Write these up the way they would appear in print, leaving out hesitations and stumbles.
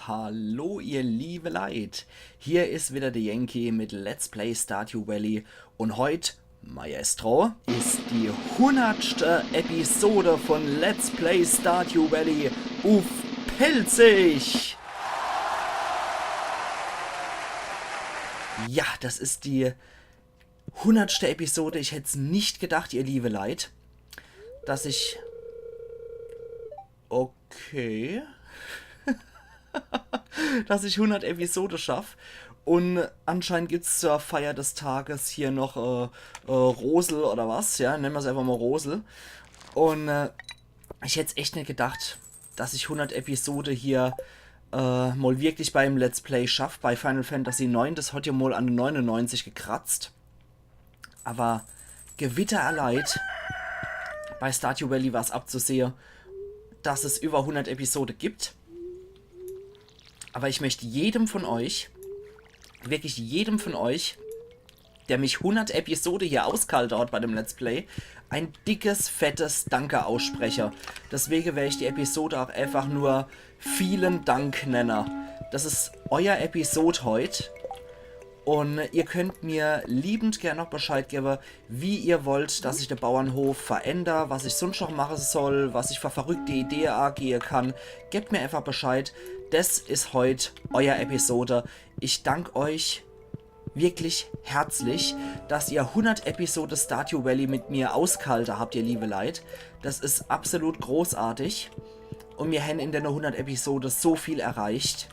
Hallo ihr liebe Leid, hier ist wieder der Yankee mit Let's Play Stardew Valley und heute, Maestro, ist die 100. Episode von Let's Play Stardew Valley auf Pelzig. Ja, das ist die 100. Episode, ich hätte es nicht gedacht, ihr liebe Leid, dass ich... Okay... dass ich 100 Episoden schaffe. Und anscheinend gibt es zur Feier des Tages hier noch Rosel oder was, ja, nennen wir es einfach mal Rosel. Und ich hätte es echt nicht gedacht, dass ich 100 Episoden hier mal wirklich beim Let's Play schaffe. Bei Final Fantasy 9, das hat ja mal an 99 gekratzt. Aber Gewitter erleid, bei Stardew Valley war es abzusehen, dass es über 100 Episoden gibt. Aber ich möchte jedem von euch, wirklich jedem von euch, der mich 100 Episode hier ausgehalten hat bei dem Let's Play, ein dickes, fettes Danke ausspreche. Deswegen werde ich die Episode auch einfach nur vielen Dank nennen. Das ist euer Episode heute. Und ihr könnt mir liebend gerne noch Bescheid geben, wie ihr wollt, dass ich den Bauernhof verändere, was ich sonst noch machen soll, was ich für verrückte Ideen angehen kann. Gebt mir einfach Bescheid. Das ist heute euer Episode. Ich danke euch wirklich herzlich, dass ihr 100 Episoden Stardew Valley mit mir ausgehalten habt, ihr liebe Leid. Das ist absolut großartig. Und wir haben in den 100 Episoden so viel erreicht.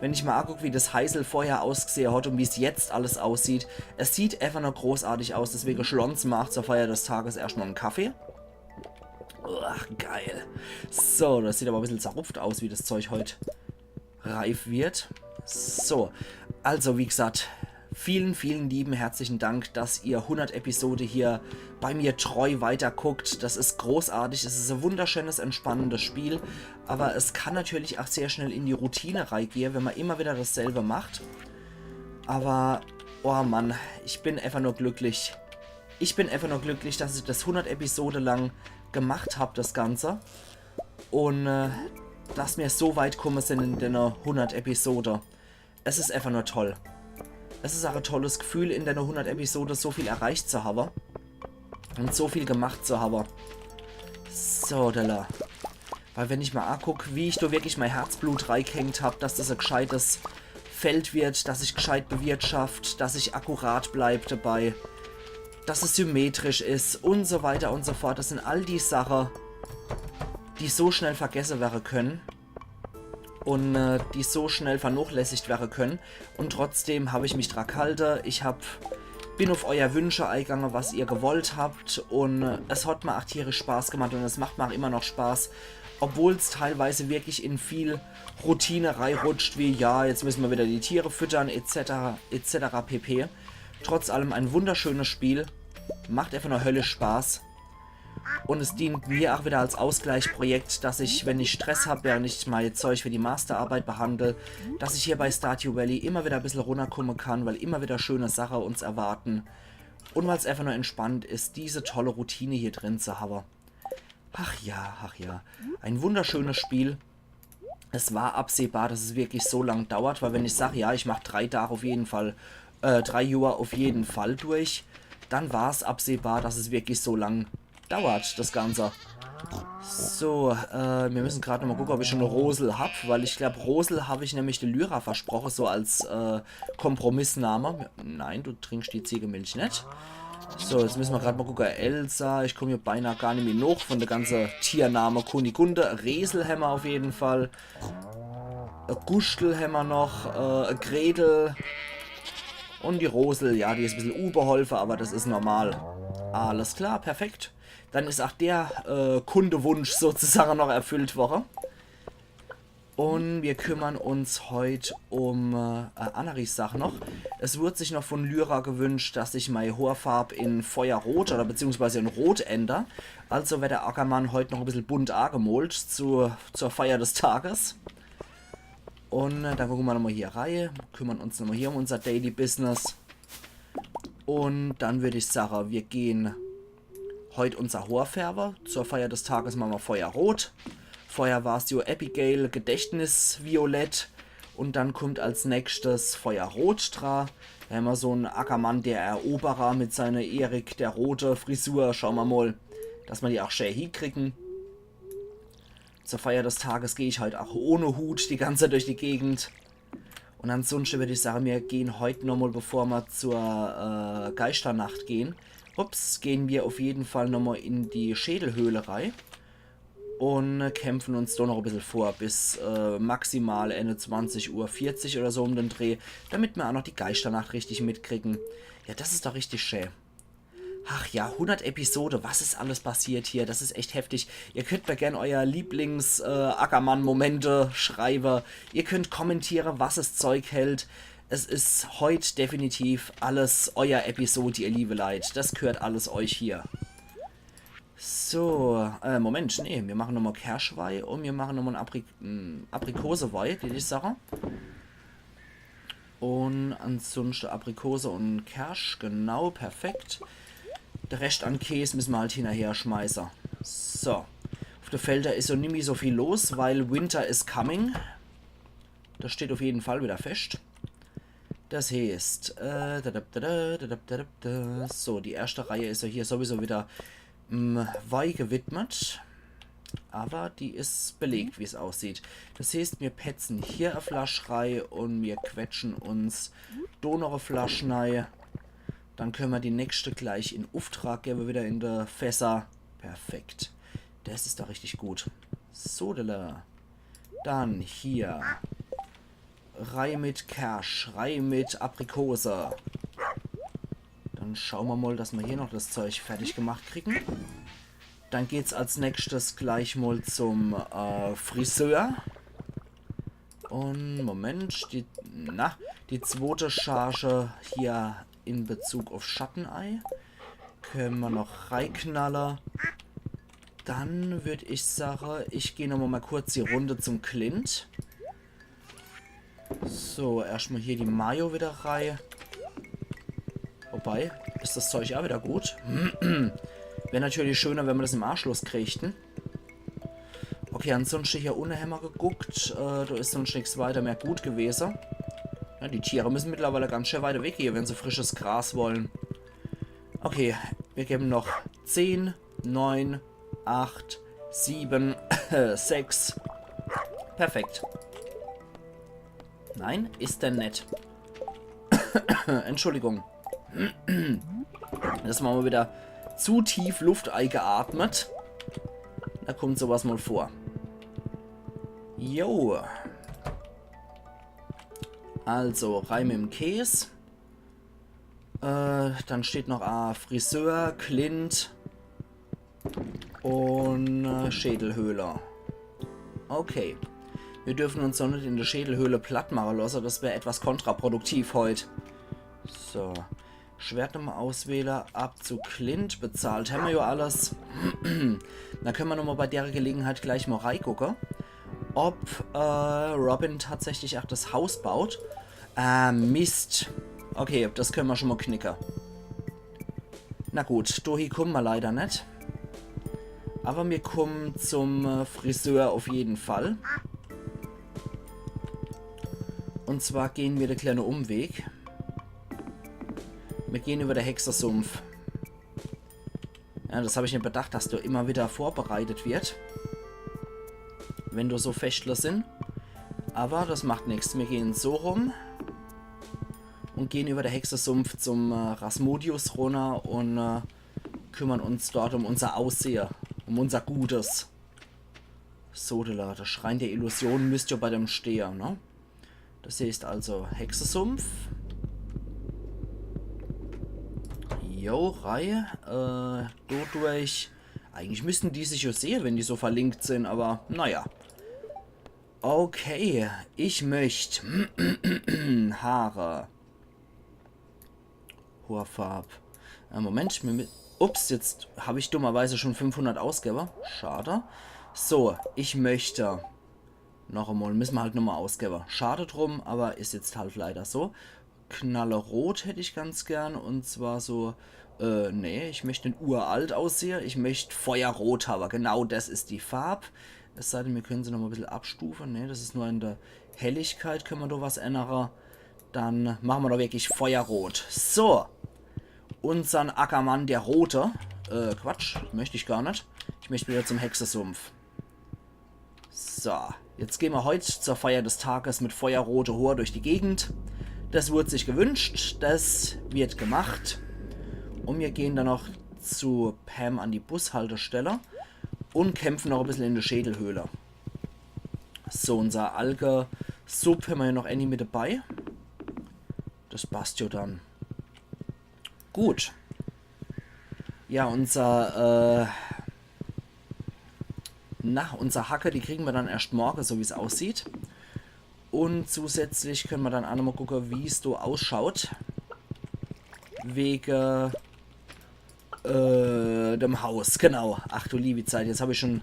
Wenn ich mal angucke, wie das Heisel vorher ausgesehen hat und wie es jetzt alles aussieht. Es sieht einfach noch großartig aus, deswegen schlons macht zur Feier des Tages erstmal einen Kaffee. Ach, geil. So, das sieht aber ein bisschen zerrupft aus, wie das Zeug heute reif wird. So, also wie gesagt, vielen, vielen lieben herzlichen Dank, dass ihr 100 Episode hier bei mir treu weiterguckt. Das ist großartig, es ist ein wunderschönes, entspannendes Spiel, aber es kann natürlich auch sehr schnell in die Routine reingehen, wenn man immer wieder dasselbe macht. Aber, oh Mann, ich bin einfach nur glücklich. Ich bin einfach nur glücklich, dass ich das 100 Episode lang gemacht habe, das Ganze. Und dass wir so weit kommen sind in den 100 Episode. Es ist einfach nur toll. Es ist auch ein tolles Gefühl, in den 100 Episode so viel erreicht zu haben. Und so viel gemacht zu haben. So, Della. Weil wenn ich mal angucke, wie ich da wirklich mein Herzblut reingehängt habe, dass das ein gescheites Feld wird, dass ich gescheit bewirtschaftet, dass ich akkurat bleibe dabei, dass es symmetrisch ist und so weiter und so fort. Das sind all die Sachen, die so schnell vergessen werden können. Und die so schnell vernachlässigt werden können. Und trotzdem habe ich mich dran gehalten. Bin auf euer Wünsche eingegangen, was ihr gewollt habt. Und es hat mir auch tierisch Spaß gemacht. Und es macht mir auch immer noch Spaß. Obwohl es teilweise wirklich in viel Routine reinrutscht. Wie, ja, jetzt müssen wir wieder die Tiere füttern, etc. etc. pp. Trotz allem ein wunderschönes Spiel. Macht einfach nur höllisch Spaß. Und es dient mir auch wieder als Ausgleichsprojekt, dass ich, wenn ich Stress habe, während ich mein Zeug für die Masterarbeit behandle, dass ich hier bei Stardew Valley immer wieder ein bisschen runterkommen kann, weil immer wieder schöne Sachen uns erwarten. Und weil es einfach nur entspannt ist, diese tolle Routine hier drin zu haben. Ach ja, ach ja. Ein wunderschönes Spiel. Es war absehbar, dass es wirklich so lang dauert, weil wenn ich sage, ja, ich mache 3 Tage auf jeden Fall, 3 Jahre auf jeden Fall durch, dann war es absehbar, dass es wirklich so lang dauert, das Ganze. So, wir müssen gerade noch mal gucken, ob ich schon eine Rosel habe, weil ich glaube, Rosel habe ich nämlich der Lyra versprochen, so als Kompromissname. Nein, du trinkst die Ziegenmilch nicht. So, jetzt müssen wir gerade mal gucken. Elsa, ich komme hier beinahe gar nicht mehr noch von der ganzen Tiername. Kunigunde, Resel haben wir auf jeden Fall. Gustel haben wir noch, Gretel. Und die Rosel, ja, die ist ein bisschen unbeholfen, aber das ist normal. Alles klar, perfekt. Dann ist auch der Kundewunsch sozusagen noch erfüllt worden. Und wir kümmern uns heute um Annaris Sache noch. Es wird sich noch von Lyra gewünscht, dass ich meine Haarfarbe in Feuerrot oder beziehungsweise in Rot ändere. Also wird der Ackermann heute noch ein bisschen bunt angemalt zur Feier des Tages. Und dann gucken wir nochmal hier rein, kümmern uns nochmal hier um unser Daily Business. Und dann würde ich sagen, wir gehen heute unser Haarfärber. Zur Feier des Tages machen wir Feuerrot. Vorher war es die Abigail Gedächtnisviolett. Und dann kommt als nächstes Feuerrot dran. Da haben wir so einen Ackermann, der Eroberer mit seiner Erik der Rote Frisur. Schauen wir mal, dass wir die auch schön hinkriegen. Zur Feier des Tages gehe ich halt auch ohne Hut die ganze Zeit durch die Gegend. Und ansonsten würde ich sagen, wir gehen heute nochmal, bevor wir zur Geisternacht gehen, gehen wir auf jeden Fall nochmal in die Schädelhöhle rein. Und kämpfen uns da noch ein bisschen vor, bis maximal Ende 20:40 Uhr oder so um den Dreh, damit wir auch noch die Geisternacht richtig mitkriegen. Ja, das ist doch richtig schön. Ach ja, 100 Episode, was ist alles passiert hier? Das ist echt heftig. Ihr könnt mir gerne euer Lieblings-Ackermann-Momente schreiben. Ihr könnt kommentieren, was das Zeug hält. Es ist heute definitiv alles euer Episode, ihr liebe Leid. Das gehört alles euch hier. So, Moment, nee, wir machen nochmal Kirschweih und wir machen nochmal einen Aprikoseweih, die ich sage. Und ansonsten Aprikose und Kirsch, genau, perfekt. Der Rest an Käse müssen wir halt hinterher schmeißen. So. Auf der Felder ist so nicht mehr so viel los, weil Winter is coming. Das steht auf jeden Fall wieder fest. Das heißt, so, die erste Reihe ist ja hier sowieso wieder Weih gewidmet. Aber die ist belegt, wie es aussieht. Das heißt, wir petzen hier eine Flasche rein und wir quetschen uns da noch eine Flasche rein. Dann können wir die nächste gleich in Auftrag geben, wieder in der Fässer. Perfekt. Das ist doch richtig gut. So, dann hier. Reihe mit Kirsch, Reihe mit Aprikose. Dann schauen wir mal, dass wir hier noch das Zeug fertig gemacht kriegen. Dann geht es als nächstes gleich mal zum Friseur. Und Moment, die zweite Charge hier in Bezug auf Schattenei. Können wir noch reinknallen. Dann würde ich sagen, ich gehe nochmal mal kurz die Runde zum Clint. So, erstmal hier die Mayo wieder rein. Wobei, ist das Zeug auch wieder gut. Wäre natürlich schöner, wenn wir das im Arschloch kriegten. Okay, ansonsten hier ohne Hämmer geguckt. Da ist sonst nichts weiter mehr gut gewesen. Ja, die Tiere müssen mittlerweile ganz schön weiter weg hier, wenn sie frisches Gras wollen. Okay, wir geben noch 10, 9, 8, 7, 6. Perfekt. Nein, ist denn nett. Entschuldigung. Das machen wir wieder zu tief Luft eingeatmet. Da kommt sowas mal vor. Jo. Also, rein mit dem Käse. Dann steht noch Friseur, Clint und Schädelhöhle. Okay. Wir dürfen uns noch nicht in der Schädelhöhle platt machen lassen. Das wäre etwas kontraproduktiv heute. So. Schwert nochmal auswählen. Ab zu Clint. Bezahlt haben wir ja alles. Dann können wir nochmal bei der Gelegenheit gleich mal reingucken, ob Robin tatsächlich auch das Haus baut. Mist. Okay, das können wir schon mal knicken. Na gut, Dohi kommen wir leider nicht. Aber wir kommen zum Friseur auf jeden Fall. Und zwar gehen wir den kleinen Umweg. Wir gehen über den Hexersumpf. Ja, das habe ich nicht bedacht, dass du immer wieder vorbereitet wird. Wenn du so Fechtler sind. Aber das macht nichts. Wir gehen so rum. Und gehen über den Hexersumpf zum Rasmodius runter und kümmern uns dort um unser Aussehen. Um unser Gutes. So, der Schrein der Illusion müsst ihr bei dem stehen, ne? Das hier ist also Hexersumpf. Jo, Reihe. Dort durch. Eigentlich müssten die sich ja sehen, wenn die so verlinkt sind, aber naja. Okay, ich möchte Haare. Hoher Farb. Moment, ups, jetzt habe ich dummerweise schon 500 Ausgabe. Schade. So, ich möchte noch einmal, müssen wir halt nochmal ausgeben. Schade drum, aber ist jetzt halt leider so. Knallerot hätte ich ganz gern. Und zwar so, nee, ich möchte den uralt aussehen. Ich möchte Feuerrot haben. Genau das ist die Farbe. Es sei denn, wir können sie noch mal ein bisschen abstufen. Ne, das ist nur in der Helligkeit können wir da was ändern. Dann machen wir doch wirklich Feuerrot. So. Unseren Ackermann, der Rote. Quatsch, möchte ich gar nicht. Ich möchte wieder zum Hexesumpf. So. Jetzt gehen wir heute zur Feier des Tages mit Feuerrote Hoher durch die Gegend. Das wurde sich gewünscht. Das wird gemacht. Und wir gehen dann noch zu Pam an die Bushaltestelle. Und kämpfen noch ein bisschen in der Schädelhöhle. So, unser Alge-Sub haben wir ja noch Annie mit dabei. Das passt ja dann. Gut. Ja, unser Hacke, die kriegen wir dann erst morgen, so wie es aussieht. Und zusätzlich können wir dann auch noch mal gucken, wie es so ausschaut. Wegen dem Haus, genau. Ach du liebe Zeit, jetzt habe ich schon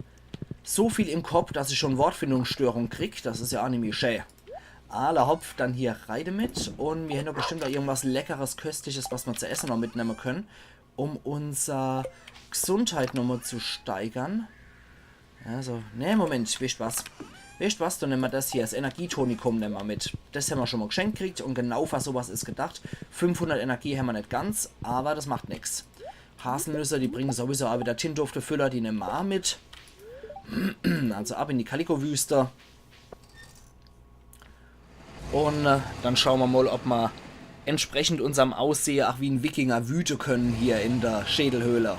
so viel im Kopf, dass ich schon Wortfindungsstörung kriege. Das ist ja auch nämlich schön. Aller Hopf, dann hier Reide mit. Und wir haben doch bestimmt auch irgendwas Leckeres, Köstliches, was wir zu essen noch mitnehmen können, um unsere Gesundheit nochmal zu steigern. Also, ne, Moment, wisst was? Wisst was, dann nehmen wir das hier, das Energietonikum nehmen wir mit. Das haben wir schon mal geschenkt gekriegt und genau für sowas ist gedacht. 500 Energie haben wir nicht ganz, aber das macht nichts. Haselnüsse, die bringen sowieso auch wieder Tintduftefüller, die nehmen wir auch mit. Also ab in die Kaliko-Wüste. Und dann schauen wir mal, ob wir entsprechend unserem Aussehen auch wie ein Wikinger wüten können hier in der Schädelhöhle.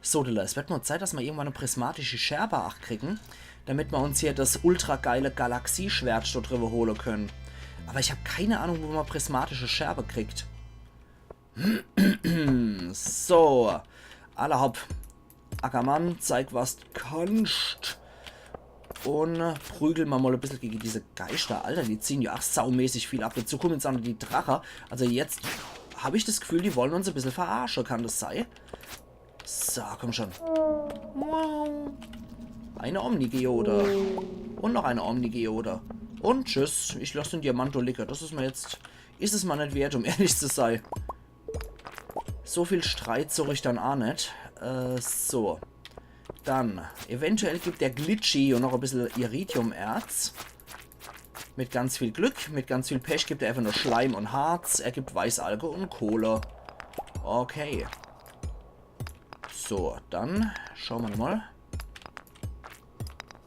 So, Dilla, es wird mal Zeit, dass wir irgendwann eine prismatische Scherbe kriegen, damit wir uns hier das ultra geile Galaxieschwert dort drüber holen können. Aber ich habe keine Ahnung, wo man prismatische Scherbe kriegt. So, aller Hopp. Ackermann, zeig, was du kannst. Und prügeln wir mal ein bisschen gegen diese Geister. Alter, die ziehen ja auch saumäßig viel ab. Dazu kommen jetzt auch noch die Drache. Also jetzt habe ich das Gefühl, die wollen uns ein bisschen verarschen. Kann das sein? So, komm schon. Eine Omnigeode. Und noch eine Omnigeode. Und tschüss. Ich lasse den Diamanto liegen. Das ist mir jetzt... Ist es mal nicht wert, um ehrlich zu sein. So viel Streit suche ich dann auch nicht. So. Dann, eventuell gibt der Glitchy und noch ein bisschen Iridiumerz. Mit ganz viel Glück, mit ganz viel Pech gibt er einfach nur Schleim und Harz. Er gibt Weißalge und Kohle. Okay. So, dann schauen wir mal,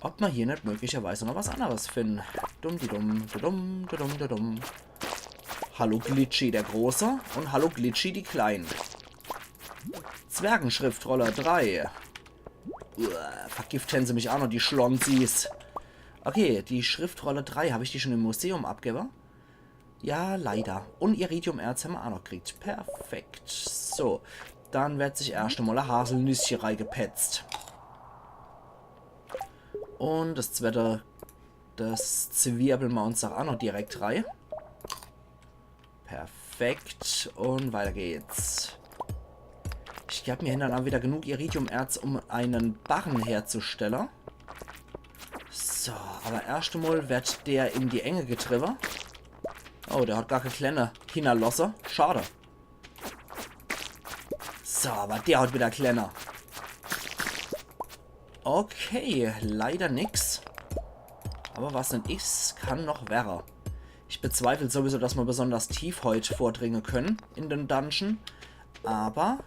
ob wir hier nicht möglicherweise noch was anderes finden. Dumm. Hallo Glitchy der Große und hallo Glitchy die Kleinen. Zwergenschriftrolle 3. Vergiften sie mich auch noch, die Schlonzis. Okay, die Schriftrolle 3, habe ich die schon im Museum abgegeben? Ja, leider. Und Iridiumerz haben wir auch noch gekriegt. Perfekt. So, dann wird sich erst einmal ein Haselnüsschen reingepetzt. Und das zweite, das zwirbeln wir uns auch noch direkt rein. Perfekt. Und weiter geht's. Ich habe mir dann auch wieder genug Iridiumerz, um einen Barren herzustellen. So, aber erst einmal wird der in die Enge getrieben. Oh, der hat gar keine kleine Hinterlosse. Schade. So, aber der hat wieder kleiner. Okay, leider nix. Aber was nicht ist, kann noch wäre. Ich bezweifle sowieso, dass wir besonders tief heute vordringen können in den Dungeon. Aber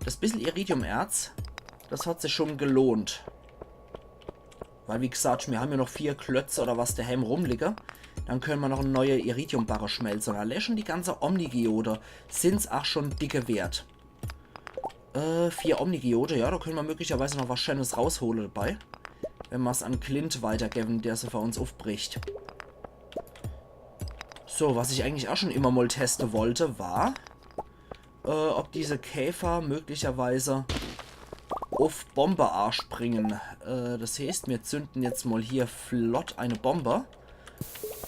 das bisschen Iridiumerz, das hat sich schon gelohnt. Weil, wie gesagt, wir haben ja noch 4 Klötze oder was daheim rumliegen. Dann können wir noch eine neue Iridiumbarre schmelzen. Da läschen die ganze Omnigeode. Sind es auch schon dicke wert. 4 Omnigeode, ja, da können wir möglicherweise noch was Schönes rausholen dabei. Wenn wir es an Clint weitergeben, der sie für uns aufbricht. So, was ich eigentlich auch schon immer mal testen wollte, war, ob diese Käfer möglicherweise auf Bombearsch springen. Das heißt, wir zünden jetzt mal hier flott eine Bombe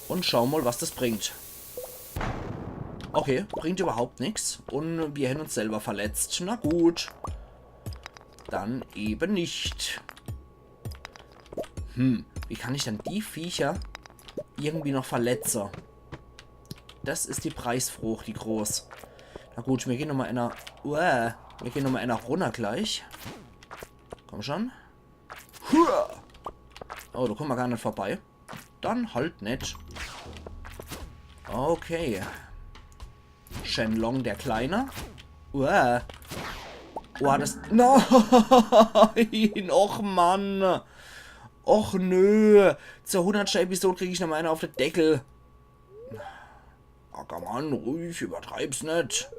und schauen mal, was das bringt. Okay, bringt überhaupt nichts und wir haben uns selber verletzt. Na gut. Dann eben nicht. Wie kann ich denn die Viecher irgendwie noch verletzen? Das ist die Preisfrucht, die groß. Na gut, wir gehen nochmal einer... wir gehen nochmal einer runter gleich. Komm schon. Oh, da kommen wir gar nicht vorbei. Dann halt nicht. Okay. Shenlong der Kleine. Uah. Oh, das... Nein! Och, Mann! Och, nö! Zur 100. Episode kriege ich noch mal eine auf den Deckel. Ach, Mann, ruhig, übertreib's nicht.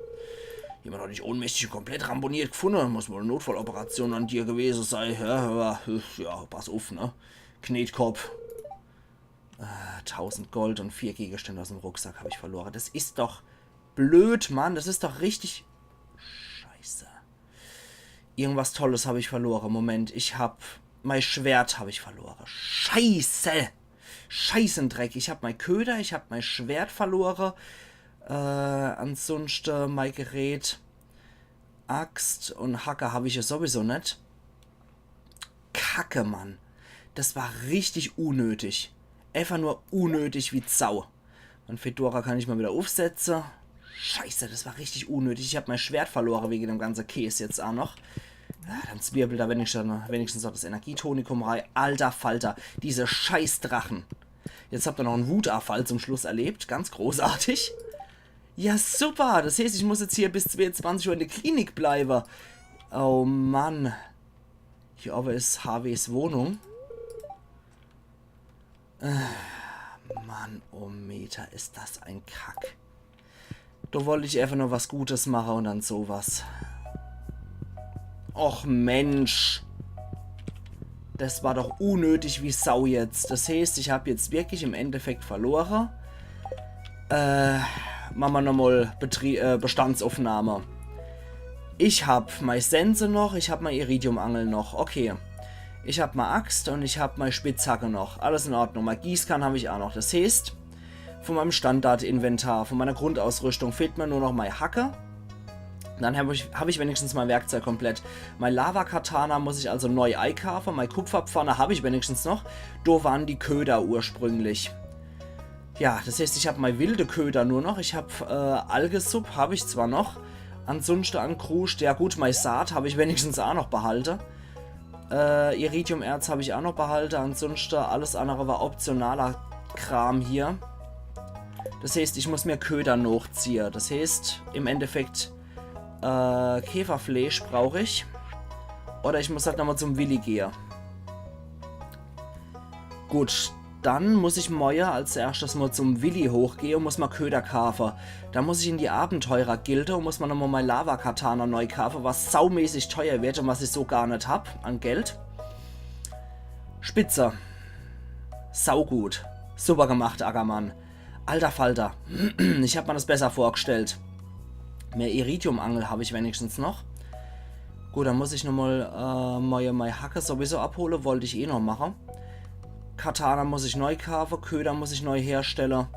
Jemand hat dich ohnmächtig komplett ramponiert gefunden. Muss wohl eine Notfalloperation an dir gewesen sein. Ja, pass auf, ne? Knetkopf. 1000 Gold und 4 Gegenstände aus dem Rucksack habe ich verloren. Das ist doch blöd, Mann. Das ist doch richtig... Scheiße. Irgendwas Tolles habe ich verloren. Moment, ich habe... Mein Schwert habe ich verloren. Scheiße! Scheißendreck. Ich habe mein Köder, ich habe mein Schwert verloren. Ansonsten mein Gerät, Axt und Hacker habe ich ja sowieso nicht. Kacke, Mann. Das war richtig unnötig. Einfach nur unnötig wie Sau. Und Fedora kann ich mal wieder aufsetzen. Scheiße, das war richtig unnötig. Ich habe mein Schwert verloren wegen dem ganzen Käse jetzt auch noch. Dann zwirbelt da wenigstens noch das Energietonikum rein. Alter Falter, diese Scheißdrachen. Jetzt habt ihr noch einen Wutanfall zum Schluss erlebt. Ganz großartig. Ja, super. Das heißt, ich muss jetzt hier bis 22 Uhr in der Klinik bleiben. Oh, Mann. Hier oben ist HWs Wohnung. Mann, oh Meter, ist das ein Kack. Da wollte ich einfach nur was Gutes machen und dann sowas. Och, Mensch. Das war doch unnötig wie Sau jetzt. Das heißt, ich habe jetzt wirklich im Endeffekt verloren. Machen wir nochmal Bestandsaufnahme. Ich habe mein Sense noch, ich habe mein Iridiumangel noch. Okay. Ich habe meine Axt und ich habe meine Spitzhacke noch. Alles in Ordnung. Mein Gießkann habe ich auch noch. Das heißt, von meinem Standardinventar, von meiner Grundausrüstung fehlt mir nur noch meine Hacke. Dann habe ich wenigstens mein Werkzeug komplett. Mein Lava-Katana muss ich also neu einkaufen. Meine Kupferpfanne habe ich wenigstens noch. Da waren die Köder ursprünglich. Ja, das heißt, ich habe mein wilde Köder nur noch. Ich habe Algesup, habe ich zwar noch. Ansonsten an Kruscht. Ja gut, mein Saat habe ich wenigstens auch noch behalten. Iridiumerz habe ich auch noch behalten. Ansonsten alles andere war optionaler Kram hier. Das heißt, ich muss mir Köder nachziehen. Das heißt, im Endeffekt Käferfleisch brauche ich. Oder ich muss halt nochmal zum Willi gehen. Gut, dann muss ich morgen als erstes mal zum Willi hochgehen und muss mal Köder kaufen. Dann muss ich in die Abenteurer-Gilde und muss mal nochmal mein Lava-Katana neu kaufen, was saumäßig teuer wird und was ich so gar nicht habe an Geld. Spitze. Saugut. Super gemacht, Ackermann. Alter Falter. Ich habe mir das besser vorgestellt. Mehr Iridiumangel habe ich wenigstens noch. Gut, dann muss ich nochmal meine Hacke sowieso abholen. Wollte ich eh noch machen. Katana muss ich neu kaufen. Köder muss ich neu herstellen.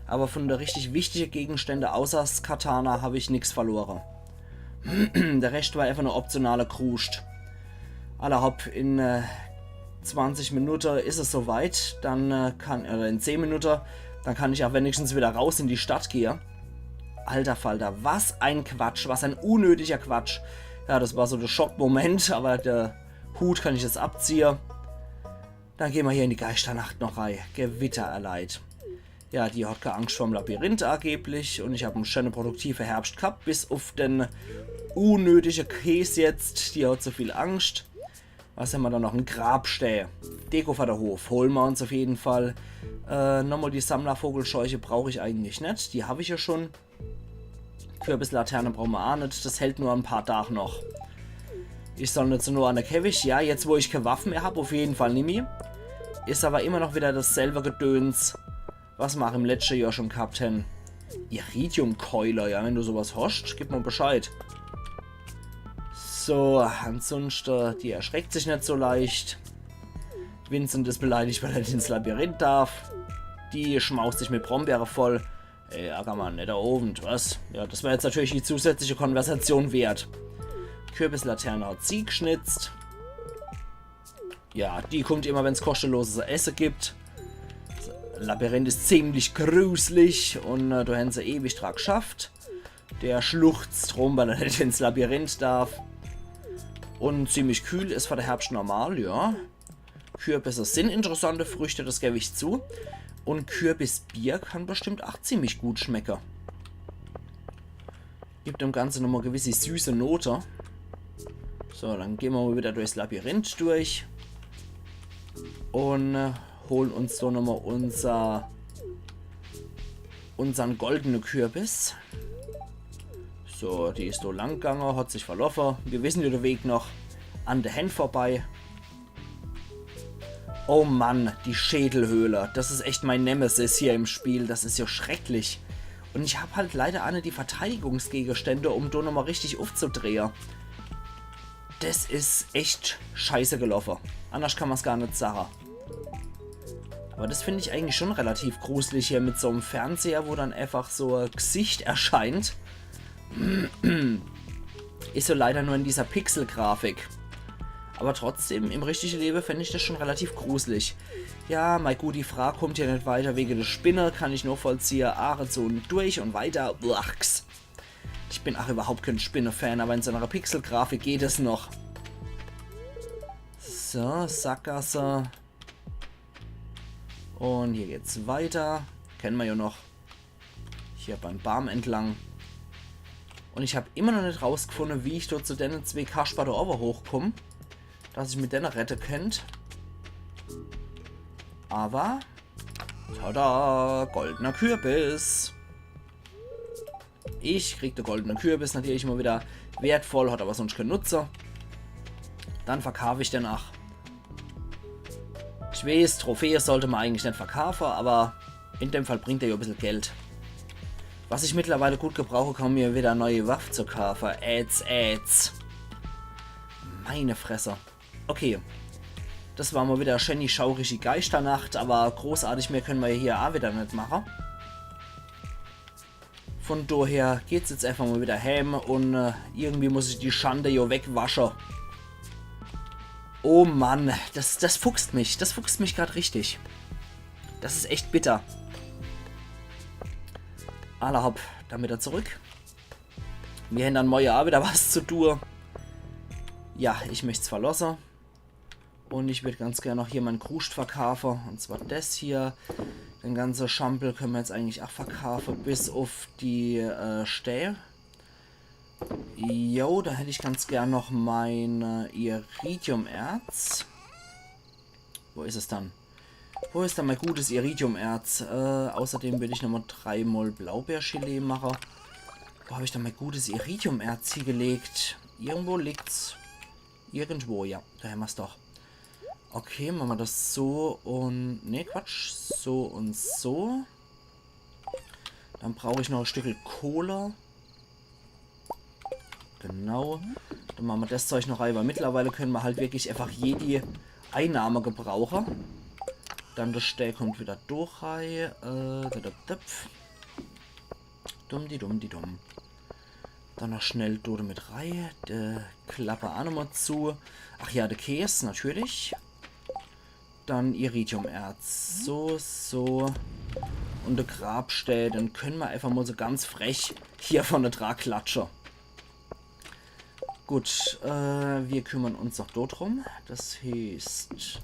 Aber von der richtig wichtigen Gegenstände außer das Katana habe ich nichts verloren. Der Rest war einfach nur optionale Kruscht. Aller hopp, in 20 Minuten ist es soweit. Dann in 10 Minuten, dann kann ich auch wenigstens wieder raus in die Stadt gehen. Alter Falter, was ein Quatsch, was ein unnötiger Quatsch. Ja, das war so der Schockmoment, aber der Hut kann ich jetzt abziehen. Dann gehen wir hier in die Geisternacht noch rein. Gewitter erleid. Ja, die hat keine Angst vorm Labyrinth angeblich. Und ich habe eine schöne produktive Herbst gehabt, bis auf den unnötigen Käse jetzt. Die hat so viel Angst. Was haben wir da noch? Ein Grabstein. Deko für der Hof. Holen wir uns auf jeden Fall. Nochmal die Sammlervogelscheuche brauche ich eigentlich nicht. Die habe ich ja schon. Kürbislaterne brauchen wir auch nicht. Das hält nur ein paar Tage noch. Ich soll jetzt nur an der Käfig. Ja, jetzt wo ich keine Waffen mehr habe, auf jeden Fall nicht. Ist aber immer noch wieder dasselbe Gedöns, was wir auch im letzten Jahr schon gehabt haben. Iridiumkeuler, ja, wenn du sowas hast, gib mir Bescheid. So, ansonsten, die erschreckt sich nicht so leicht. Vincent ist beleidigt, weil er nicht ins Labyrinth darf. Die schmaust sich mit Brombeere voll. Ey, Ackermann, nicht da oben, was? Ja, das wäre jetzt natürlich die zusätzliche Konversation wert. Kürbislaterne hat sie geschnitzt. Ja, die kommt immer, wenn es kostenloses Essen gibt. Das Labyrinth ist ziemlich gruselig und du hast sie ewig dran geschafft. Der schluchzt rum, weil er nicht ins Labyrinth darf. Und ziemlich kühl ist für der Herbst normal, ja. Kürbisse sind interessante Früchte, das gebe ich zu. Und Kürbisbier kann bestimmt auch ziemlich gut schmecken. Gibt dem Ganzen nochmal gewisse süße Note. So, dann gehen wir mal wieder durchs Labyrinth durch. Und holen uns so nochmal unseren goldenen Kürbis. So, die ist so lang gegangen, hat sich verlaufen. Wir wissen ja den Weg noch an der Hand vorbei. Oh Mann, die Schädelhöhle. Das ist echt mein Nemesis hier im Spiel. Das ist ja schrecklich. Und ich habe halt leider auch nicht die Verteidigungsgegenstände, um da nochmal richtig aufzudrehen. Das ist echt scheiße gelaufen. Anders kann man es gar nicht sagen. Aber das finde ich eigentlich schon relativ gruselig hier mit so einem Fernseher, wo dann einfach so ein Gesicht erscheint. Ist so leider nur in dieser Pixel-Grafik. Aber trotzdem, im richtigen Leben fände ich das schon relativ gruselig. Ja, mein gut, die Frage kommt ja nicht weiter wegen der Spinne, kann ich nur vollziehen. Aare so durch und weiter. Blachs. Ich bin auch überhaupt kein Spinne-Fan, aber in so einer Pixel-Grafik geht es noch. So, Sackgasse. Und hier geht's weiter. Kennen wir ja noch. Hier beim Baum entlang. Und ich habe immer noch nicht rausgefunden, wie ich dort zu den 2 Kasper da oben hochkomme. Dass ich mit denen retten könnt. Aber. Tada! Goldener Kürbis. Ich krieg den goldenen Kürbis natürlich immer wieder wertvoll, hat aber sonst keinen Nutzer. Dann verkaufe ich den nach. Ich weiß, Trophäe sollte man eigentlich nicht verkaufen, aber in dem Fall bringt er ja ein bisschen Geld. Was ich mittlerweile gut gebrauche, kann mir wieder eine neue Waffe zu kaufen. Meine Fresse. Okay. Das war mal wieder schöne schaurige Geisternacht, aber großartig mehr können wir hier auch wieder nicht machen. Von daher geht's jetzt einfach mal wieder heim und irgendwie muss ich die Schande hier wegwaschen. Oh Mann, das fuchst mich. Das fuchst mich gerade richtig. Das ist echt bitter. Alla hopp, dann wieder zurück. Wir haben dann morgen auch wieder was zu tun. Ja, ich möchte es verlassen. Und ich würde ganz gerne noch hier meinen Kruscht verkaufen. Und zwar das hier. Den ganzen Schampel können wir jetzt eigentlich auch verkaufen. Bis auf die Stähle. Jo, da hätte ich ganz gern noch mein Iridiumerz. Wo ist es dann? Wo ist dann mein gutes Iridiumerz? Außerdem will ich nochmal 3 Mol Blaubeergelee machen. Wo habe ich dann mein gutes Iridiumerz hier gelegt? Irgendwo liegt's. Irgendwo, ja. Da haben wir es doch. Okay, machen wir das so und... Ne, Quatsch. So und so. Dann brauche ich noch ein Stück Kohle. Genau. Dann machen wir das Zeug noch rein, weil mittlerweile können wir halt wirklich einfach jede Einnahme gebrauchen. Dann das Stell kommt wieder durch rein. Dumm. Dann noch schnell Dode mit rein. Die Klappe auch nochmal zu. Ach ja, der Käse natürlich. Dann Iridiumerz. So. Und der Grabstell. Dann können wir einfach mal so ganz frech hier von der Trag klatschen. Gut, wir kümmern uns noch dort rum. Das heißt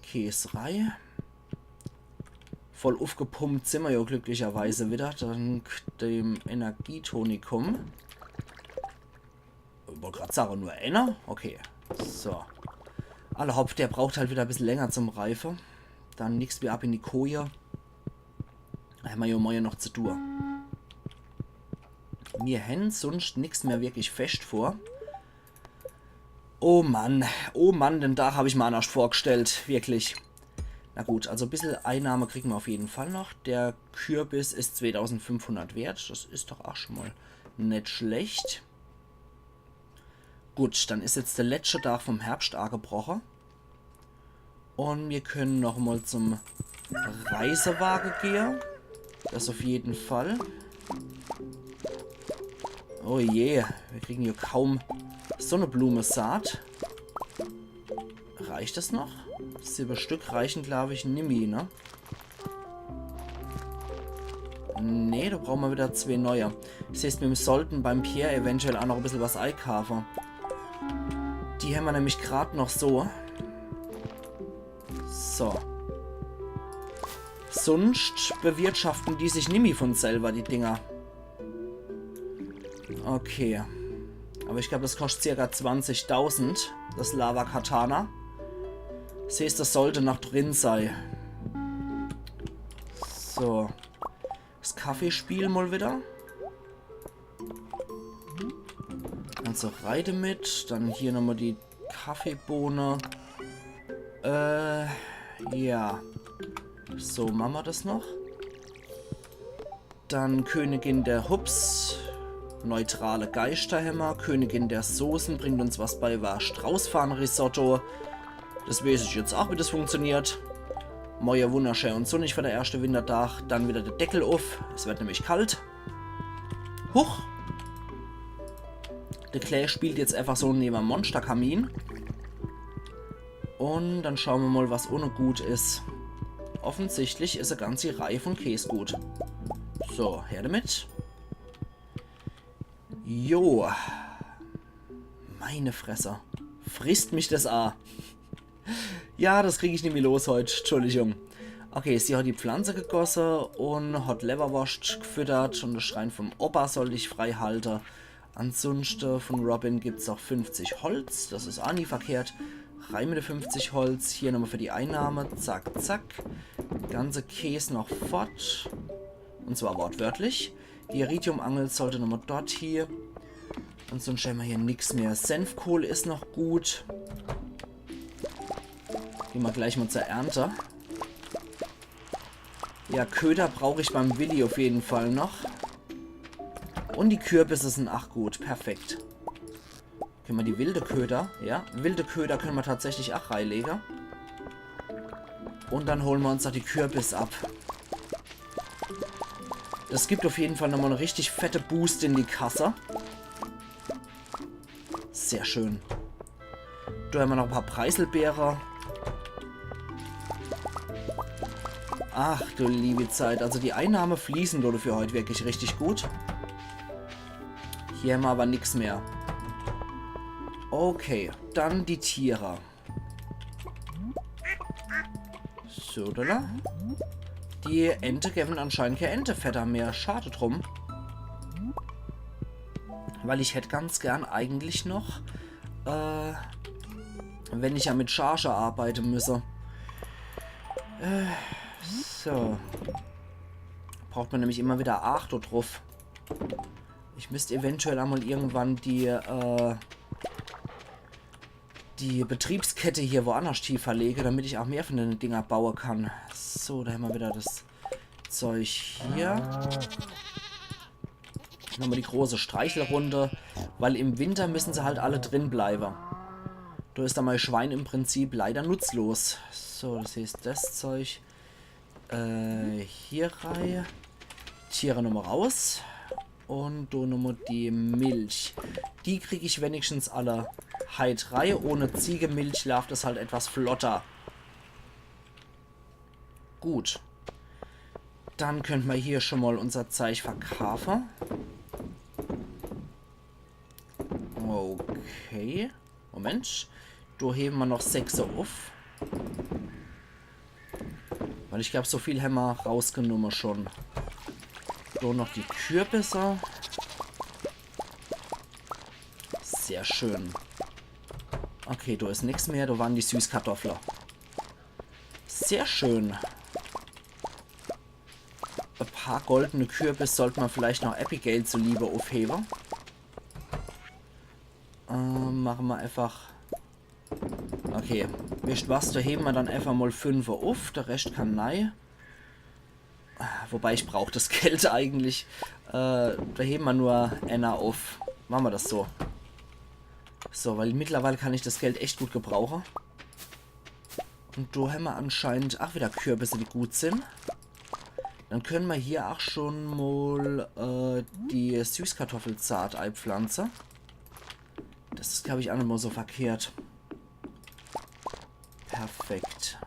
Käserei. Voll aufgepumpt sind wir ja glücklicherweise wieder, dank dem Energietonikum. Ich wollte gerade sagen, nur einer? Okay, so. Alle hopp, der braucht halt wieder ein bisschen länger zum Reifen. Dann nichts wie ab in die Koje. Da haben wir ja morgen noch zu tun. Mir hätten sonst nichts mehr wirklich fest vor. Oh Mann, den Tag habe ich mir anders vorgestellt, wirklich. Na gut, also ein bisschen Einnahme kriegen wir auf jeden Fall noch. Der Kürbis ist 2500 wert, das ist doch auch schon mal nicht schlecht. Gut, dann ist jetzt der letzte Tag vom Herbst angebrochen. Und wir können noch mal zum Reisewagen gehen. Das auf jeden Fall. Oh je, wir kriegen hier kaum Sonnenblumensaat. Reicht das noch? 7 Stück reichen, glaube ich, nimmi, ne? Ne, da brauchen wir wieder 2 neue. Das heißt, wir sollten beim Pierre eventuell auch noch ein bisschen was einkaufen. Die haben wir nämlich gerade noch so. So. Sonst bewirtschaften die sich nimmer von selber, die Dinger. Okay. Aber ich glaube, das kostet ca. 20.000, das Lava Katana. Siehst, das sollte noch drin sein. So. Das Kaffeespiel mal wieder. Also Reite mit. Dann hier nochmal die Kaffeebohne. Ja. So, machen wir das noch. Dann Königin der Hubs. Neutrale Geisterhämmer. Königin der Soßen bringt uns was bei. War Straußfahren-Risotto. Das weiß ich jetzt auch, wie das funktioniert. Moje wunderschön und sonnig für der erste Wintertag. Dann wieder der Deckel auf. Es wird nämlich kalt. Huch! Der Clay spielt jetzt einfach so neben dem Monsterkamin. Und dann schauen wir mal, was ohne gut ist. Offensichtlich ist eine ganze Reihe von Käse gut. So, her damit. Jo. Meine Fresse. Frisst mich das A. Ja, das kriege ich nicht mehr los heute. Entschuldigung. Okay, sie hat die Pflanze gegossen und hat Leberwurst gefüttert. Und das Schrein vom Opa soll ich frei halten. Ansonsten von Robin gibt es auch 50 Holz. Das ist auch nie verkehrt. Rein mit 50 Holz. Hier nochmal für die Einnahme. Zack, zack. Ganze Käse noch fort. Und zwar wortwörtlich. Die Iridiumangel sollte nochmal dort hier. Und sonst haben wir hier nichts mehr. Senfkohl ist noch gut. Gehen wir gleich mal zur Ernte. Ja, Köder brauche ich beim Willi auf jeden Fall noch. Und die Kürbisse sind auch gut. Perfekt. Können wir die wilde Köder? Ja, wilde Köder können wir tatsächlich auch reinlegen. Und dann holen wir uns noch die Kürbis ab. Das gibt auf jeden Fall nochmal eine richtig fette Boost in die Kasse. Sehr schön. Da haben wir noch ein paar Preiselbeere. Ach du liebe Zeit. Also die Einnahmen fließen dort für heute wirklich richtig gut. Hier haben wir aber nichts mehr. Okay, dann die Tiere. So, da. Die Ente geben anscheinend keine Entefetter mehr. Schade drum. Weil ich hätte ganz gern eigentlich noch, wenn ich ja mit Charge arbeiten müsse. So. Braucht man nämlich immer wieder 8 drauf. Ich müsste eventuell einmal irgendwann die Betriebskette hier woanders tiefer lege, damit ich auch mehr von den Dinger bauen kann. So, da haben wir wieder das Zeug hier. Nochmal die große Streichelrunde, weil im Winter müssen sie halt alle drin bleiben. Da ist dann mein Schwein im Prinzip leider nutzlos. So, das hier ist das Zeug. Hier rein. Tiere nochmal raus. Und da nochmal die Milch. Die kriege ich wenigstens alle halt rein. Ohne Ziegemilch läuft das halt etwas flotter. Gut. Dann könnten wir hier schon mal unser Zeug verkaufen. Okay. Moment. Da heben wir noch 6 auf. Weil ich glaube, so viel haben wir rausgenommen schon. Da noch die Kürbisse. Sehr schön. Okay, da ist nichts mehr. Da waren die Süßkartoffeln. Sehr schön. Ein paar goldene Kürbis sollte man vielleicht noch Abigail zuliebe aufheben. Machen wir einfach... Okay, wisst was, da heben wir dann einfach mal 5 auf. Der Rest kann nein. Wobei ich brauche das Geld eigentlich. Da heben wir nur einer auf. Machen wir das so. So, weil mittlerweile kann ich das Geld echt gut gebrauchen. Und da haben wir anscheinend auch wieder Kürbisse, die gut sind. Dann können wir hier auch schon mal die Süßkartoffelzart einpflanzen. Das ist, glaube ich, auch nicht mal so verkehrt. Perfekt.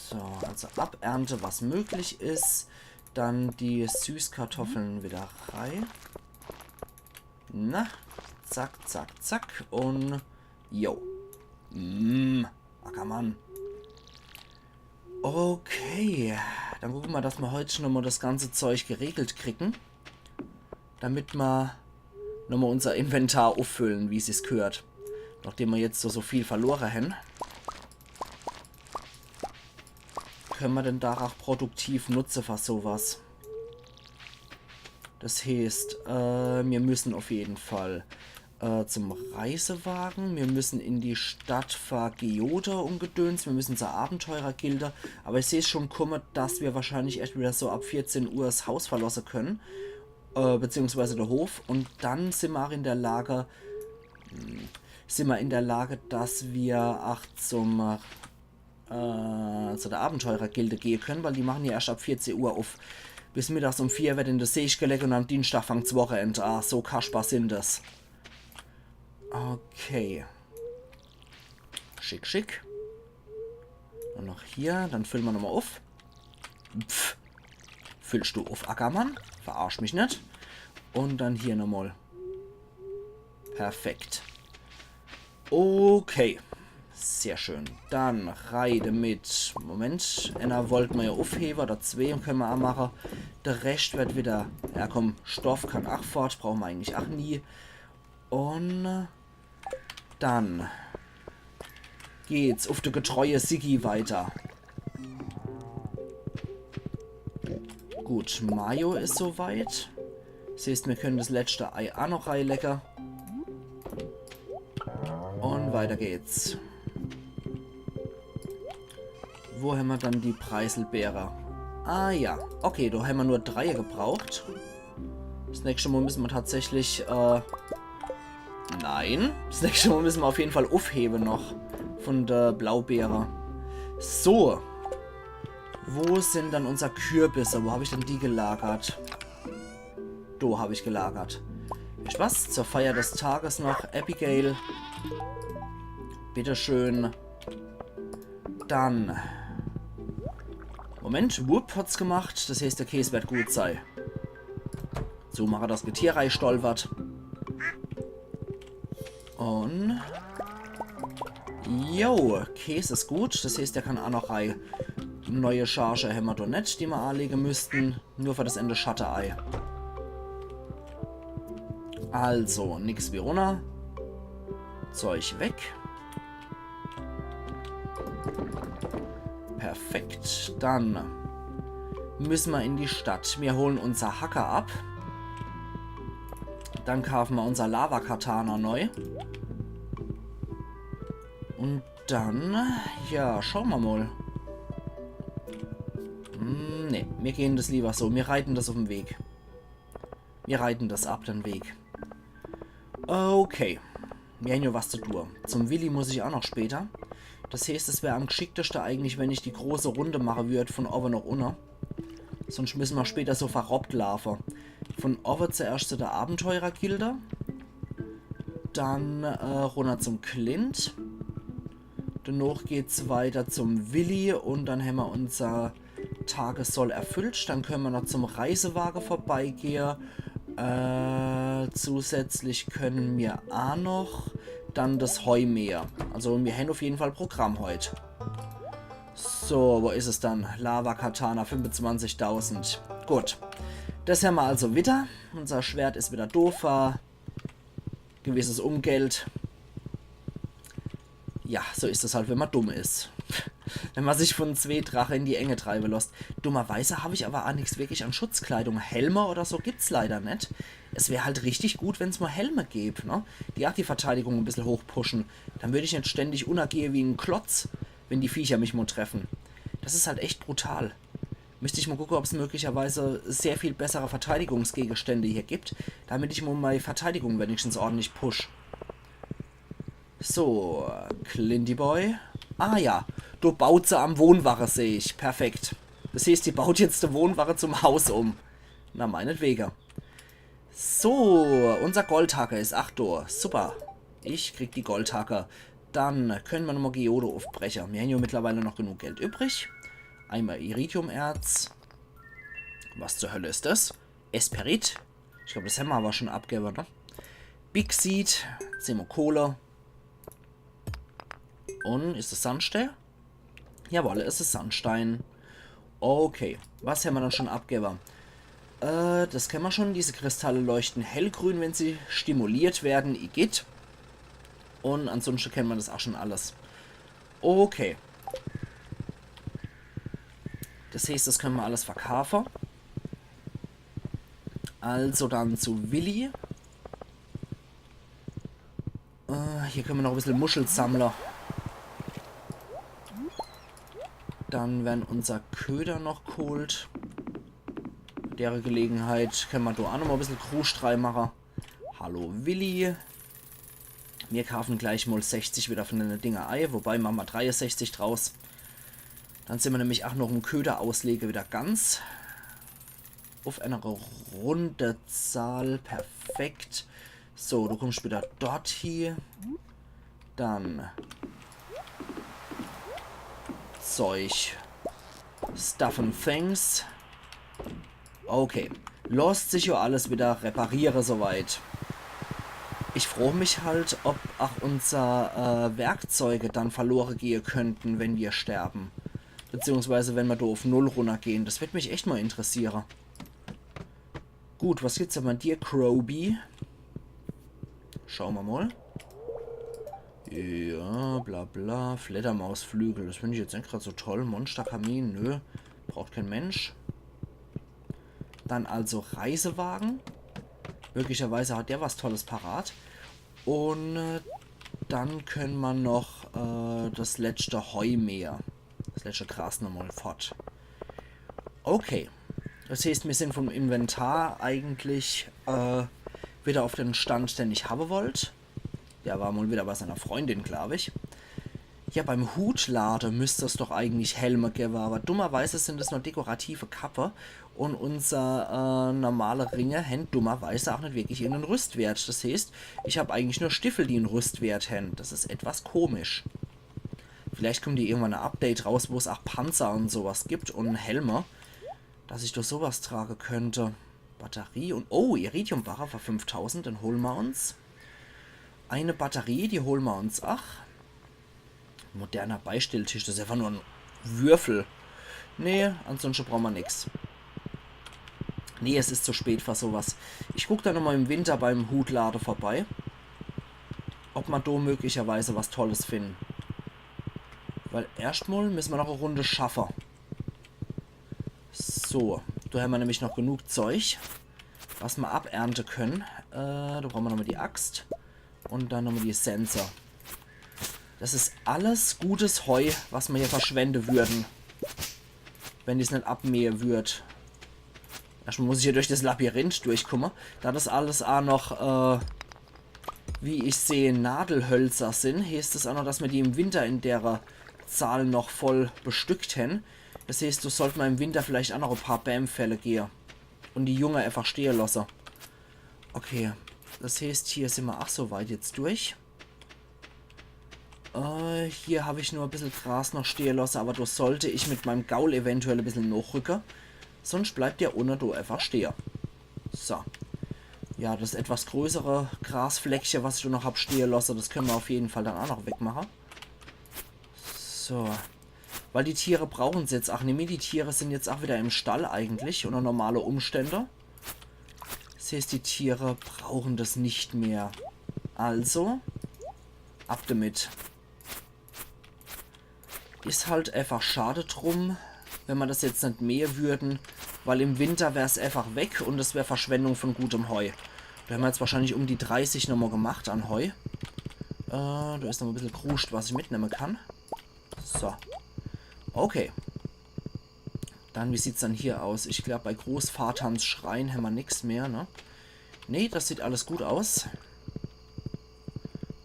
So, also Abernte, was möglich ist. Dann die Süßkartoffeln wieder rein. Na, zack, zack, zack. Und, jo. Ackermann. Okay. Dann gucken wir, dass wir heute nochmal das ganze Zeug geregelt kriegen. Damit wir nochmal unser Inventar auffüllen, wie es sich gehört. Nachdem wir jetzt so viel verloren haben. Können wir denn da auch produktiv nutzen für sowas? Das heißt, wir müssen auf jeden Fall zum Reisewagen, wir müssen in die Stadt für Geode und Gedöns, wir müssen zur Abenteurergilde, aber ich sehe es schon kommen, dass wir wahrscheinlich erst wieder so ab 14 Uhr das Haus verlassen können, beziehungsweise der Hof, und dann sind wir auch in der Lage, dass wir auch zu der Abenteurergilde gehen können, weil die machen ja erst ab 14 Uhr auf. Bis mittags um 4 wird in der See gelegt und am Dienstag fängt das Wochenende an. So kaspar sind das. Okay. Schick, schick. Und noch hier, dann füllen wir nochmal auf. Pff. Füllst du auf, Ackermann? Verarsch mich nicht. Und dann hier nochmal. Perfekt. Okay. Sehr schön. Dann Reide mit. Moment. Einer wollten wir ja aufheben. Oder 2 können wir auch machen. Der Rest wird wieder. Ja komm, Stoff kann auch fort. Brauchen wir eigentlich auch nie. Und dann geht's auf die getreue Siggi weiter. Gut, Mayo ist soweit. Siehst, wir können das letzte Ei auch noch reinlecken. Und weiter geht's. Wo haben wir dann die Preiselbeere? Ah ja, okay, da haben wir nur 3 gebraucht. Das nächste Mal müssen wir tatsächlich, nein. Das nächste Mal müssen wir auf jeden Fall aufheben noch von der Blaubeere. So. Wo sind dann unser Kürbisse? Wo habe ich denn die gelagert? Da habe ich gelagert. Weißt du was? Zur Feier des Tages noch. Abigail. Bitteschön. Dann. Moment, Whoop hat's gemacht. Das heißt, der Käse wird gut sein. So mache das Getierei stolpert. Und. Jo, Käse ist gut. Das heißt, der kann auch noch rein. Neue Charge haben wir doch nicht, die wir anlegen müssten. Nur für das Ende Schatterei. Also, nix wie runter. Zeug weg. Perfekt. Dann müssen wir in die Stadt. Wir holen unser Hacker ab. Dann kaufen wir unser Lava-Katana neu. Und dann, ja, schauen wir mal. Ne, wir gehen das lieber so. Wir reiten das auf dem Weg. Wir reiten das ab, den Weg. Okay. Wir haben ja was zu tun. Zum Willi muss ich auch noch später. Das heißt, es wäre am geschicktesten eigentlich, wenn ich die große Runde machen würde, von oben nach unten. Sonst müssen wir später so verrobbt laufen. Von oben zuerst zu der Abenteurergilde. Dann runter zum Clint. Danach geht es weiter zum Willi und dann haben wir unser Tagessoll erfüllt. Dann können wir noch zum Reisewagen vorbeigehen. Zusätzlich können wir auch noch dann das Heu mähen. Also wir haben auf jeden Fall Programm heute. So, wo ist es dann? Lava Katana 25.000. Gut. Das haben wir also wieder. Unser Schwert ist wieder doof. Gewisses Umgeld. Ja, so ist es halt, wenn man dumm ist. Wenn man sich von 2 Drachen in die Enge treiben lässt. Dummerweise habe ich aber auch nichts wirklich an Schutzkleidung. Helme oder so gibt es leider nicht. Es wäre halt richtig gut, wenn es mal Helme gäbe, ne? Die auch die Verteidigung ein bisschen hochpushen. Dann würde ich nicht ständig untergehen wie ein Klotz, wenn die Viecher mich mal treffen. Das ist halt echt brutal. Müsste ich mal gucken, ob es möglicherweise sehr viel bessere Verteidigungsgegenstände hier gibt, damit ich mal meine Verteidigung wenigstens ordentlich push. So, Clinty Boy. Ah ja, du baut sie am Wohnwache, sehe ich. Perfekt. Das heißt, die baut jetzt die Wohnwache zum Haus um. Na, meinetwegen. So, unser Goldhacker ist 8 Uhr. Super. Ich krieg die Goldhacker. Dann können wir nochmal Geode aufbrechen. Wir haben ja mittlerweile noch genug Geld übrig. Einmal Iridiumerz. Was zur Hölle ist das? Esperit. Ich glaube, das haben wir aber schon abgegeben, ne? Big Seed. Kohle. Und ist das Sandstell? Jawohl, es ist Sandstein. Okay, was haben wir dann schon abgegeben? Das kennen wir schon. Diese Kristalle leuchten hellgrün, wenn sie stimuliert werden. Igitt. Und ansonsten kennt man das auch schon alles. Okay. Das heißt, das können wir alles verkaufen. Also dann zu Willi. Hier können wir noch ein bisschen Muschelsammler. Dann werden unser Köder noch geholt. Der Gelegenheit können wir da auch noch mal ein bisschen Krustrei machen. Hallo Willi. Wir kaufen gleich mal 60 wieder von den Dinger Ei, wobei machen wir 63 draus. Dann sind wir nämlich auch noch im Köder auslege wieder ganz. Auf eine runde Zahl. Perfekt. So, du kommst wieder dort hier. Dann Zeug. Stuff and Things. Okay. Lost sich ja alles wieder repariere soweit. Ich frage mich halt, ob auch unser Werkzeuge dann verloren gehen könnten, wenn wir sterben. Beziehungsweise wenn wir da auf 0 runtergehen. Das wird mich echt mal interessieren. Gut, was gibt's denn bei dir, Croby? Schauen wir mal. Ja, bla bla. Fledermausflügel. Das finde ich jetzt nicht gerade so toll. Monsterkamin, nö. Braucht kein Mensch. Dann also Reisewagen. Möglicherweise hat der was Tolles parat. Und dann können wir noch das letzte Heu mähen. Das letzte Gras nochmal fort. Okay. Das heißt, wir sind vom Inventar eigentlich wieder auf den Stand, den ich haben wollte. Der war mal wieder bei seiner Freundin, glaube ich. Ja, beim Hutlader müsste es doch eigentlich Helme geben, aber dummerweise sind es nur dekorative Kappe und unser normale Ringe haben dummerweise auch nicht wirklich einen Rüstwert. Das heißt, ich habe eigentlich nur Stiefel, die einen Rüstwert haben. Das ist etwas komisch. Vielleicht kommt die irgendwann ein Update raus, wo es auch Panzer und sowas gibt und Helme, dass ich durch sowas tragen könnte. Batterie und... Oh, Iridiumbarre für 5000, dann holen wir uns. Eine Batterie, die holen wir uns. Ach. Moderner Beistelltisch, das ist einfach nur ein Würfel. Nee, ansonsten brauchen wir nichts. Nee, es ist zu spät für sowas. Ich gucke da nochmal im Winter beim Hutlader vorbei. Ob wir da möglicherweise was Tolles finden. Weil erstmal müssen wir noch eine Runde schaffen. So, da haben wir nämlich noch genug Zeug, was wir abernten können. Da brauchen wir nochmal die Axt. Und dann nochmal die Sensor. Das ist alles gutes Heu, was wir hier verschwenden würden. Wenn die es nicht abmähen würde. Erstmal muss ich hier durch das Labyrinth durchkommen. Da das alles auch noch, wie ich sehe, Nadelhölzer sind, heißt es auch noch, dass wir die im Winter in der Zahl noch voll bestückt haben. Das heißt, du sollten mal im Winter vielleicht auch noch ein paar Bämfälle gehen. Und die Junge einfach stehen lassen. Okay. Das heißt, hier sind wir auch so weit jetzt durch. Hier habe ich nur ein bisschen Gras noch stehen lassen, aber da sollte ich mit meinem Gaul eventuell ein bisschen nachrücken. Sonst bleibt der ohne da einfach stehen. So. Ja, das etwas größere Grasfleckchen, was ich da noch habe stehen lassen, das können wir auf jeden Fall dann auch noch wegmachen. So. Weil die Tiere brauchen es jetzt auch nicht mehr. Die Tiere sind jetzt auch wieder im Stall eigentlich, unter normale Umstände. Das heißt, die Tiere brauchen das nicht mehr. Also, ab damit. Ist halt einfach schade drum, wenn wir das jetzt nicht mähen würden, weil im Winter wäre es einfach weg und das wäre Verschwendung von gutem Heu. Da haben wir jetzt wahrscheinlich um die 30 nochmal gemacht an Heu. Da ist noch ein bisschen Kruscht, was ich mitnehmen kann. So. Okay. Dann, wie sieht es dann hier aus? Ich glaube, bei Großvaters Schrein haben wir nichts mehr, ne? Ne, das sieht alles gut aus.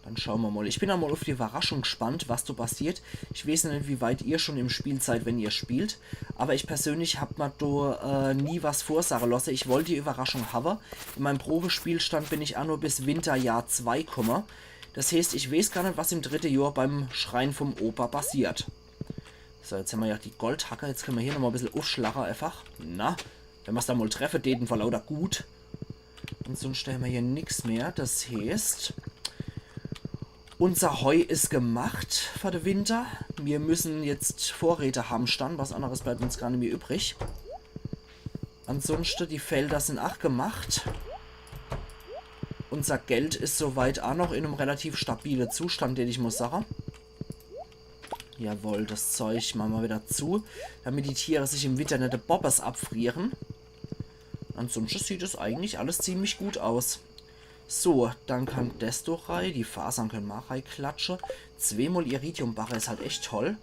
Dann schauen wir mal. Ich bin einmal auf die Überraschung gespannt, was so passiert. Ich weiß nicht, wie weit ihr schon im Spiel seid, wenn ihr spielt. Aber ich persönlich habe mir da nie was vorsagen lassen. Ich wollte die Überraschung haben. In meinem Probespielstand bin ich auch nur bis Winterjahr 2 gekommen. Das heißt, ich weiß gar nicht, was im 3. Jahr beim Schrein vom Opa passiert. So, jetzt haben wir ja die Goldhacker. Jetzt können wir hier nochmal ein bisschen aufschlagen einfach. Na, wenn wir es da mal treffen, den war lauter gut. Und sonst stellen wir hier nichts mehr. Das heißt... Unser Heu ist gemacht für den Winter. Wir müssen jetzt Vorräte hamstern. Was anderes bleibt uns gar nicht mehr übrig. Ansonsten, die Felder sind auch gemacht. Unser Geld ist soweit auch noch in einem relativ stabilen Zustand, den ich muss sagen. Jawohl, das Zeug machen wir wieder zu, damit die Tiere sich im Winter nicht die Bobbers abfrieren. Ansonsten sieht es eigentlich alles ziemlich gut aus. So, dann kann das doch rein. Die Fasern können mal reinklatschen. 2-mal Iridiumbarre ist halt echt toll.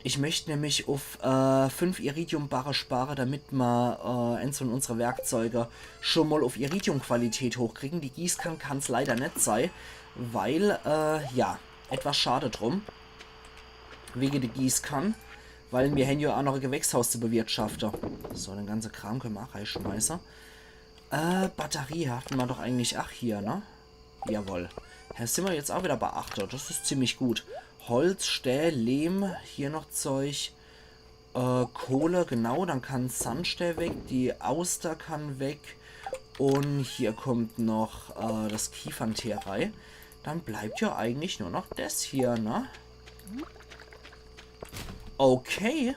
Ich möchte nämlich auf 5 Iridiumbarre sparen, damit wir eins von unseren Werkzeuge schon mal auf Iridiumqualität hochkriegen. Die Gießkanne kann es leider nicht sein, weil, ja, etwas schade drum. Wegen der Gießkanne, weil wir haben ja auch noch ein Gewächshaus zu bewirtschaften. So, den ganzen Kram können wir auch reinschmeißen. Batterie hatten wir doch eigentlich auch hier, ne? Jawohl. Hier sind wir jetzt auch wieder bei 8. Das ist ziemlich gut. Holz, Stähl, Lehm, hier noch Zeug. Kohle, genau, dann kann Sandstähl weg. Die Auster kann weg. Und hier kommt noch das Kiefernteer rein. Dann bleibt ja eigentlich nur noch das hier, ne? Okay.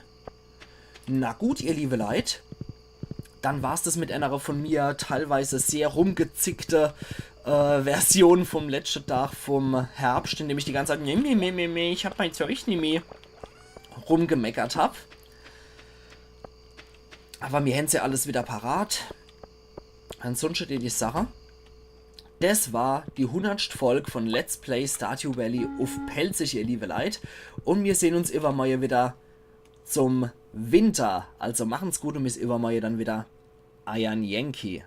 Na gut, ihr liebe Leute. Dann war es das mit einer von mir teilweise sehr rumgezickte Version vom letzten Tag vom Herbst, in dem ich die ganze Zeit ich hab mein Zeug nicht mehr rumgemeckert habe. Aber mir händ's ja alles wieder parat. Ansonsten die Sache. Das war die 100. Folge von Let's Play Stardew Valley auf Pelzig, ihr liebe Leute. Und wir sehen uns übermorgen wieder zum Winter. Also machen's gut und bis übermorgen dann wieder. Iron Yankee.